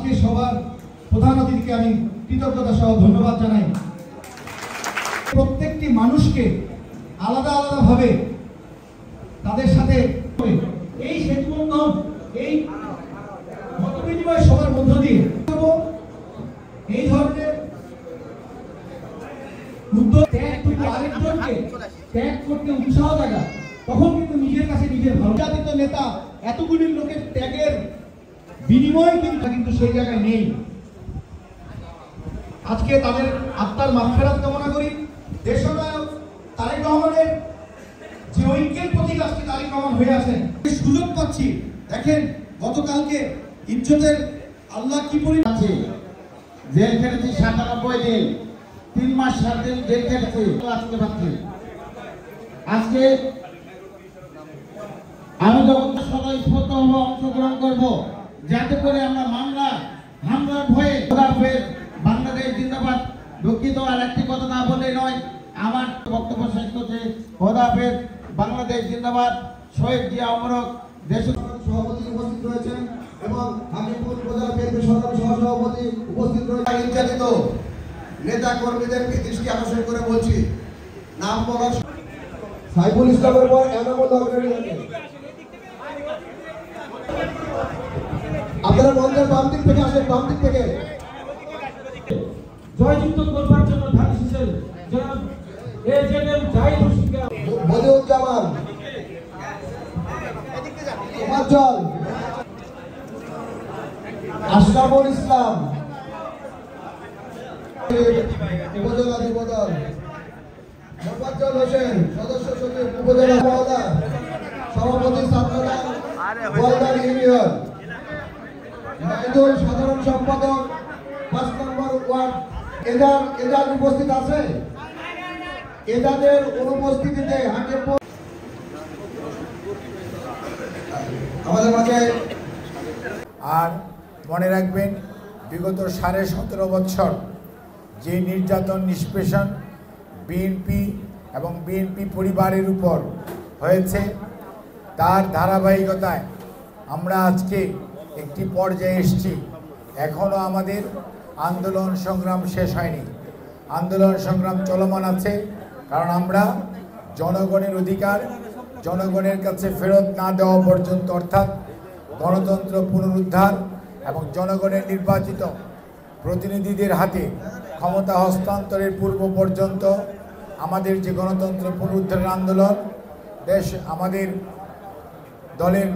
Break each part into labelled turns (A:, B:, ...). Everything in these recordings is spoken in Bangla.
A: আজকে সবার প্রধান অতিথিকে আমি কৃতজ্ঞতা সহ ধন্যবাদ জানাই। প্রত্যেকটি মানুষকে আলাদা আলাদাভাবে তাদের সাথে এই সেতুবন্ধন, এই মতবিনিময় সবার মধ্য দিয়ে এই ধরনের উদ্যোগ আরেকজনকে ত্যাগ করতে উৎসাহ দেখা, তখন কিন্তু নিজের কাছে নিজের ভালো জাতিত নেতা এতগুলি লোকের ত্যাগের বিনিময় কিন্তু সেই জায়গায় নেই। আজকে তাদের আত্মার মাগফিরাত কামনা করি। দেশনায়ক তারেক রহমানের যে ঐক্যের প্রতীক আজকে তারেক রহমান হয়ে আছেন, সুযোগ পাচ্ছি। দেখেন গতকালকে ইজ্জতের আল্লাহ কি পরিমাণে
B: জেল খেটেছি 97 দিন, 3 মাস 7 দিন জেল খেটেছি। আসতে পারছি আজকে আমি যখন স্বতঃস্ফূর্তভাবে অংশগ্রহণ করব, যাতে করে আমরা হামলার ভয়ে বাংলাদেশ জিন্দাবাদ। দুঃখিত, আর একটি কথা না বললে নয়, আমার বক্তব্য শেষ করছে। খোদা হাফেজ, বাংলাদেশ জিন্দাবাদ। শহীদ জিয়া অমরক। দেশ
A: সভাপতি উপস্থিত রয়েছেন এবং হাকিমপুর উপজেলা বিএনপি সরকারি সহসভাপতি উপস্থিত রয়েছেন। নির্যাতিত নেতা কর্মীদেরকে দৃষ্টি আকর্ষণ করে বলছি, নাম বলা সাইফুল ইসলামের পর এনামুল হকের। আপনারা মঞ্চের বাম দিক থেকে আসেন, বাম দিক থেকে।
C: জয়যুক্ত করবার জন্য ধান শিশের জনাব এজেএম জাহিদ হোসেনকে,
A: বদিউজ্জামান, উমাজ্জল, আশরাফুল ইসলাম, উপজেলা যুবদল মোফাজ্জল হোসেন, সদস্য সচিব উপজেলা মহোদা, সভাপতি ছাত্রদল গোয়ালদার ইউনিয়ন, নাইদুল সাধারণ সম্পাদক 5 নম্বর ওয়ার্ড। এজাজ উপস্থিত আছে। এজাজের অনুপস্থিতিতে আমাদের মাঝে।
D: আর মনে রাখবেন, বিগত 17.5 বছর যে নির্যাতন নিষ্পেষণ বিএনপি এবং বিএনপি পরিবারের উপর হয়েছে, তার ধারাবাহিকতায় আমরা আজকে একটি পর্যায়ে এসেছি। এখনও আমাদের আন্দোলন সংগ্রাম শেষ হয়নি, আন্দোলন সংগ্রাম চলমান আছে। কারণ আমরা জনগণের অধিকার জনগণের কাছে ফেরত না দেওয়া পর্যন্ত, অর্থাৎ গণতন্ত্র পুনরুদ্ধার এবং জনগণের নির্বাচিত প্রতিনিধিদের হাতে ক্ষমতা হস্তান্তরের পূর্ব পর্যন্ত আমাদের যে গণতন্ত্র পুনরুদ্ধারের আন্দোলন, আমাদের দলের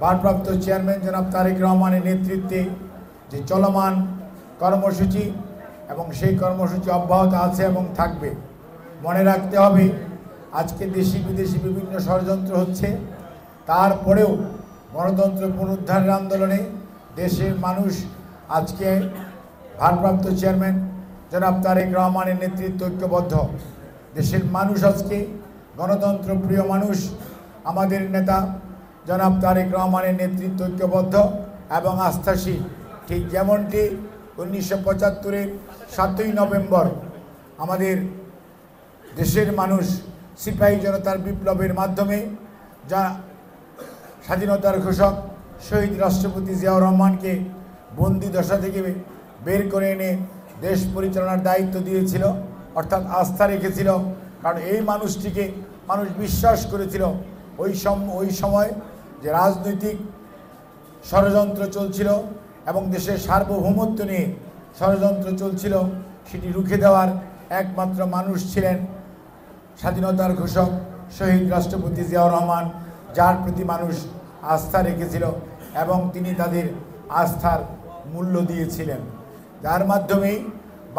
D: ভারপ্রাপ্ত চেয়ারম্যান জনাব তারেক রহমানের নেতৃত্বে যে চলমান কর্মসূচি, এবং সেই কর্মসূচি অব্যাহত আছে এবং থাকবে। মনে রাখতে হবে, আজকে দেশি বিদেশি বিভিন্ন ষড়যন্ত্র হচ্ছে, তারপরেও গণতন্ত্র পুনরুদ্ধারের আন্দোলনে দেশের মানুষ আজকে ভারপ্রাপ্ত চেয়ারম্যান জনাব তারেক রহমানের নেতৃত্বে ঐক্যবদ্ধ। দেশের মানুষ আজকে গণতন্ত্র প্রিয় মানুষ, আমাদের নেতা জনাব তারেক রহমানের নেতৃত্বে ঐক্যবদ্ধ এবং আস্থাশীল। ঠিক যেমনটি 1975-এর 7ই নভেম্বর আমাদের দেশের মানুষ সিপাহী জনতার বিপ্লবের মাধ্যমে যা স্বাধীনতার ঘোষক শহীদ রাষ্ট্রপতি জিয়াউর রহমানকে বন্দি দশা থেকে বের করে এনে দেশ পরিচালনার দায়িত্ব দিয়েছিল, অর্থাৎ আস্থা রেখেছিল। কারণ এই মানুষটিকে মানুষ বিশ্বাস করেছিল। ওই সময় যে রাজনৈতিক ষড়যন্ত্র চলছিল এবং দেশের সার্বভৌমত্ব নিয়ে ষড়যন্ত্র চলছিল, সেটি রুখে দেওয়ার একমাত্র মানুষ ছিলেন স্বাধীনতার ঘোষক শহীদ রাষ্ট্রপতি জিয়াউর রহমান, যার প্রতি মানুষ আস্থা রেখেছিল এবং তিনি তাদের আস্থার মূল্য দিয়েছিলেন, যার মাধ্যমেই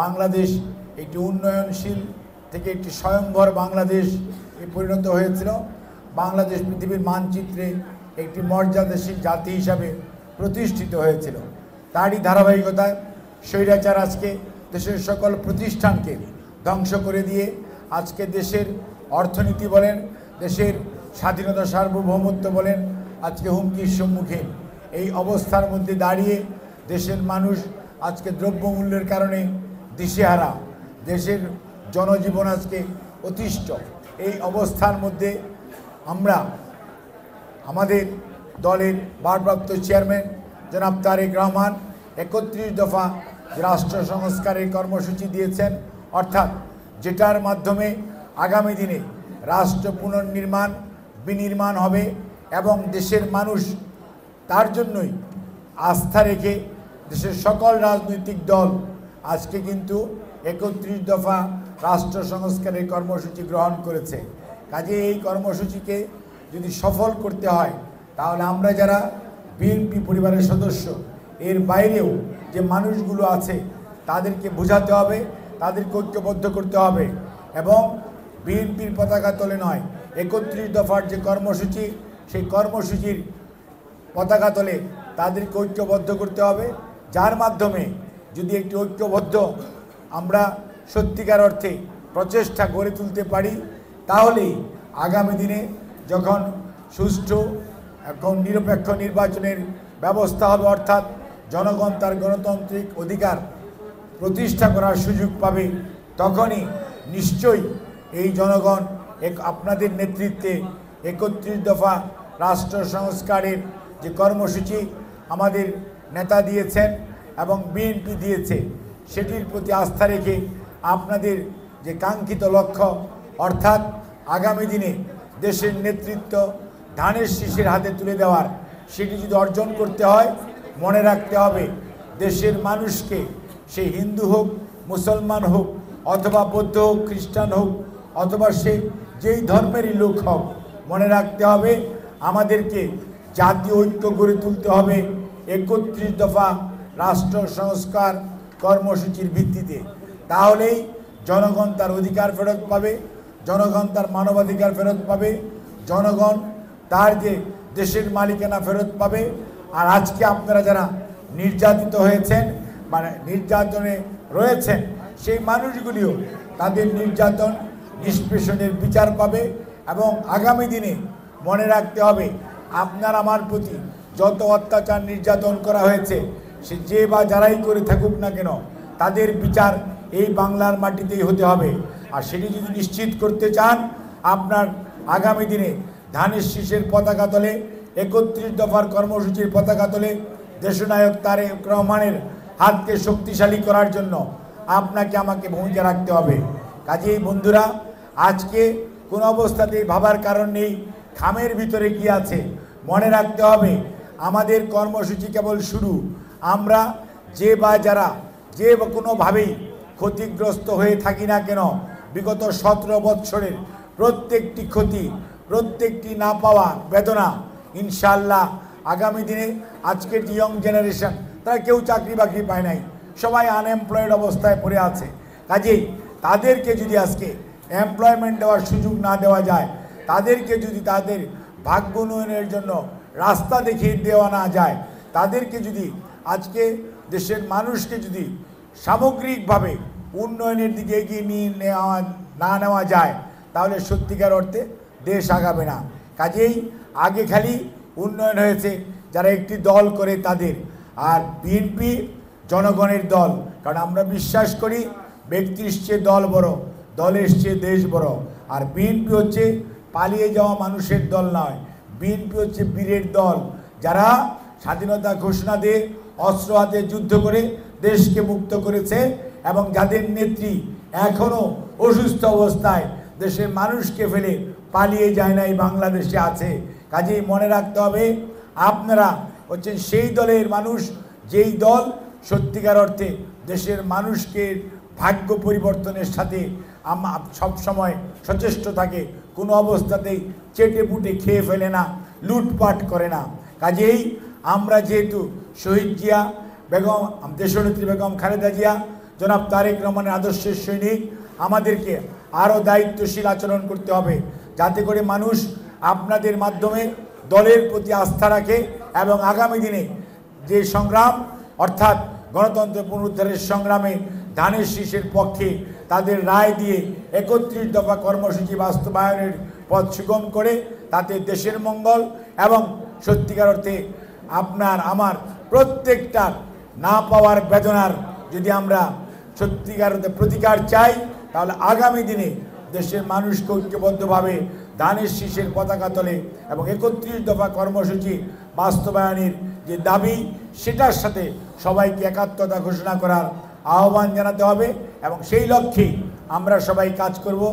D: বাংলাদেশ একটি উন্নয়নশীল থেকে একটি স্বয়ংভর বাংলাদেশ পরিণত হয়েছিল। বাংলাদেশ পৃথিবীর মানচিত্রে একটি মর্যাদাশীল জাতি হিসাবে প্রতিষ্ঠিত হয়েছিল। তারই ধারাবাহিকতায় স্বৈরাচার আজকে দেশের সকল প্রতিষ্ঠানকে ধ্বংস করে দিয়ে আজকে দেশের অর্থনীতি বলেন, দেশের স্বাধীনতা সার্বভৌমত্ব বলেন, আজকে হুমকির সম্মুখীন। এই অবস্থার মধ্যে দাঁড়িয়ে দেশের মানুষ আজকে দ্রব্যমূল্যের কারণে দিশেহারা, দেশের জনজীবন আজকে অতিষ্ঠ। এই অবস্থার মধ্যে আমরা আমাদের দলের ভারপ্রাপ্ত চেয়ারম্যান জনাব তারেক রহমান 31 দফা রাষ্ট্র সংস্কারের কর্মসূচি দিয়েছেন, অর্থাৎ যেটার মাধ্যমে আগামী দিনে রাষ্ট্র পুনর্নির্মাণ বিনির্মাণ হবে এবং দেশের মানুষ তার জন্যই আস্থা রেখে দেশের সকল রাজনৈতিক দল আজকে কিন্তু 31 দফা রাষ্ট্র সংস্কারের কর্মসূচি গ্রহণ করেছে। কাজে এই কর্মসূচিকে যদি সফল করতে হয় তাহলে আমরা যারা বিএনপি পরিবারের সদস্য, এর বাইরেও যে মানুষগুলো আছে তাদেরকে বোঝাতে হবে, তাদেরকে ঐক্যবদ্ধ করতে হবে এবং বিএনপির পতাকা তলে নয়, 31 দফার যে কর্মসূচি সেই কর্মসূচির পতাকা তলে তাদেরকে ঐক্যবদ্ধ করতে হবে, যার মাধ্যমে যদি একটি ঐক্যবদ্ধ আমরা সত্যিকার অর্থে প্রচেষ্টা গড়ে তুলতে পারি তাহলেই আগামী দিনে যখন সুষ্ঠু এবং নিরপেক্ষ নির্বাচনের ব্যবস্থা হবে, অর্থাৎ জনগণ তার গণতান্ত্রিক অধিকার প্রতিষ্ঠা করার সুযোগ পাবে, তখনই নিশ্চয়ই এই জনগণ আপনাদের নেতৃত্বে 31 দফা রাষ্ট্র সংস্কারের যে কর্মসূচি আমাদের নেতা দিয়েছেন এবং বিএনপি দিয়েছে সেটির প্রতি আস্থা রেখে আপনাদের যে কাঙ্ক্ষিত লক্ষ্য, অর্থাৎ আগামী দিনে দেশের নেতৃত্ব ধানের শীষের হাতে তুলে দেওয়ার, সেটি যদি অর্জন করতে হয় মনে রাখতে হবে দেশের মানুষকে, সে হিন্দু হোক, মুসলমান হোক, অথবা বৌদ্ধ হোক, খ্রিস্টান হোক, অথবা সে যেই ধর্মেরই লোক হোক, মনে রাখতে হবে আমাদেরকে জাতীয় ঐক্য গড়ে তুলতে হবে 31 দফা রাষ্ট্র সংস্কার কর্মসূচির ভিত্তিতে। তাহলেই জনগণ তার অধিকার ফেরত পাবে, জনগণ তার মানবাধিকার ফেরত পাবে, জনগণ তার যে দেশের মালিকানা ফেরত পাবে। আর আজকে আপনারা যারা নির্যাতিত হয়েছেন মানে নির্যাতনে রয়েছেন সেই মানুষগুলিও তাদের নির্যাতন নিষ্পেষণের বিচার পাবে এবং আগামী দিনে মনে রাখতে হবে আপনার আমার প্রতি যত অত্যাচার নির্যাতন করা হয়েছে সে যে বা যারাই করে থাকুক না কেন তাদের বিচার এই বাংলার মাটিতেই হতে হবে। আর সেটি যদি নিশ্চিত করতে চান আপনার আগামী দিনে ধানের শীষের পতাকা তলে 31 দফার কর্মসূচির পতাকা তলে দেশনায়ক তারেক রহমানের হাতকে শক্তিশালী করার জন্য আপনাকে আমাকে ভূমিকা রাখতে হবে। কাজেই বন্ধুরা, আজকে কোনো অবস্থাতেই ভাবার কারণ নেই খামের ভিতরে কি আছে। মনে রাখতে হবে আমাদের কর্মসূচি কেবল শুরু। আমরা যে বা যারা যে কোনোভাবেই ক্ষতিগ্রস্ত হয়ে থাকি না কেন, বিগত 17 বৎসরের প্রত্যেকটি ক্ষতি, প্রত্যেকটি না পাওয়া বেদনা ইনশাআল্লাহ আগামী দিনে আজকের যে ইয়ং জেনারেশন তারা কেউ চাকরি বাকরি পায় নাই, সবাই আনএমপ্লয়েড অবস্থায় পড়ে আছে। কাজেই তাদেরকে যদি আজকে এমপ্লয়মেন্ট দেওয়ার সুযোগ না দেওয়া যায়, তাদেরকে যদি তাদের ভাগ্য উন্নয়নের জন্য রাস্তা দেখিয়ে দেওয়া না যায়, তাদেরকে যদি আজকে দেশের মানুষকে যদি সামগ্রিকভাবে উন্নয়নের দিকে এগিয়ে নিয়ে নেওয়া যায় তাহলে সত্যিকার অর্থে দেশ আগাবে না। কাজেই আগে খালি উন্নয়ন হয়েছে যারা একটি দল করে তাদের, আর বিএনপি জনগণের দল। কারণ আমরা বিশ্বাস করি ব্যক্তির চেয়ে দল বড়, দলের চেয়ে দেশ বড়। আর বিএনপি হচ্ছে পালিয়ে যাওয়া মানুষের দল নয়, বিএনপি হচ্ছে বীরের দল যারা স্বাধীনতা ঘোষণা দিয়ে অস্ত্র হাতে যুদ্ধ করে দেশকে মুক্ত করেছে এবং যাদের নেত্রী এখনও অসুস্থ অবস্থায় দেশের মানুষকে ফেলে পালিয়ে যায় নাই, বাংলাদেশে আছে। কাজেই মনে রাখতে হবে আপনারা হচ্ছেন সেই দলের মানুষ যেই দল সত্যিকার অর্থে দেশের মানুষকে ভাগ্য পরিবর্তনের সাথে সবসময় সচেষ্ট থাকে, কোনো অবস্থাতেই চেটে পুটে খেয়ে ফেলে না, লুটপাট করে না। কাজেই আমরা যেহেতু শহীদ জিয়া বেগম, দেশনেত্রী বেগম খালেদা জিয়া, জনাব তারেক রহমানের আদর্শের সৈনিক, আমাদেরকে আরও দায়িত্বশীল আচরণ করতে হবে যাতে করে মানুষ আপনাদের মাধ্যমে দলের প্রতি আস্থা রাখে এবং আগামী দিনে যে সংগ্রাম অর্থাৎ গণতন্ত্র পুনরুদ্ধারের সংগ্রামে ধানের শীষের পক্ষে তাদের রায় দিয়ে 31 দফা কর্মসূচি বাস্তবায়নের পথ সুগম করে তাতে দেশের মঙ্গল এবং সত্যিকার অর্থে আপনার আমার প্রত্যেকটার না পাওয়ার বেদনার যদি আমরা সত্যিকার অর্থে প্রতিকার চাই তাহলে আগামী দিনে দেশের মানুষকে ঐক্যবদ্ধভাবে ধানের শীষের পতাকা তলে এবং 31 দফা কর্মসূচি বাস্তবায়নের যে দাবি, সেটার সাথে সবাইকে একাত্মতা ঘোষণা করার আহ্বান জানাতে হবে এবং সেই লক্ষ্যেই আমরা সবাই কাজ করব।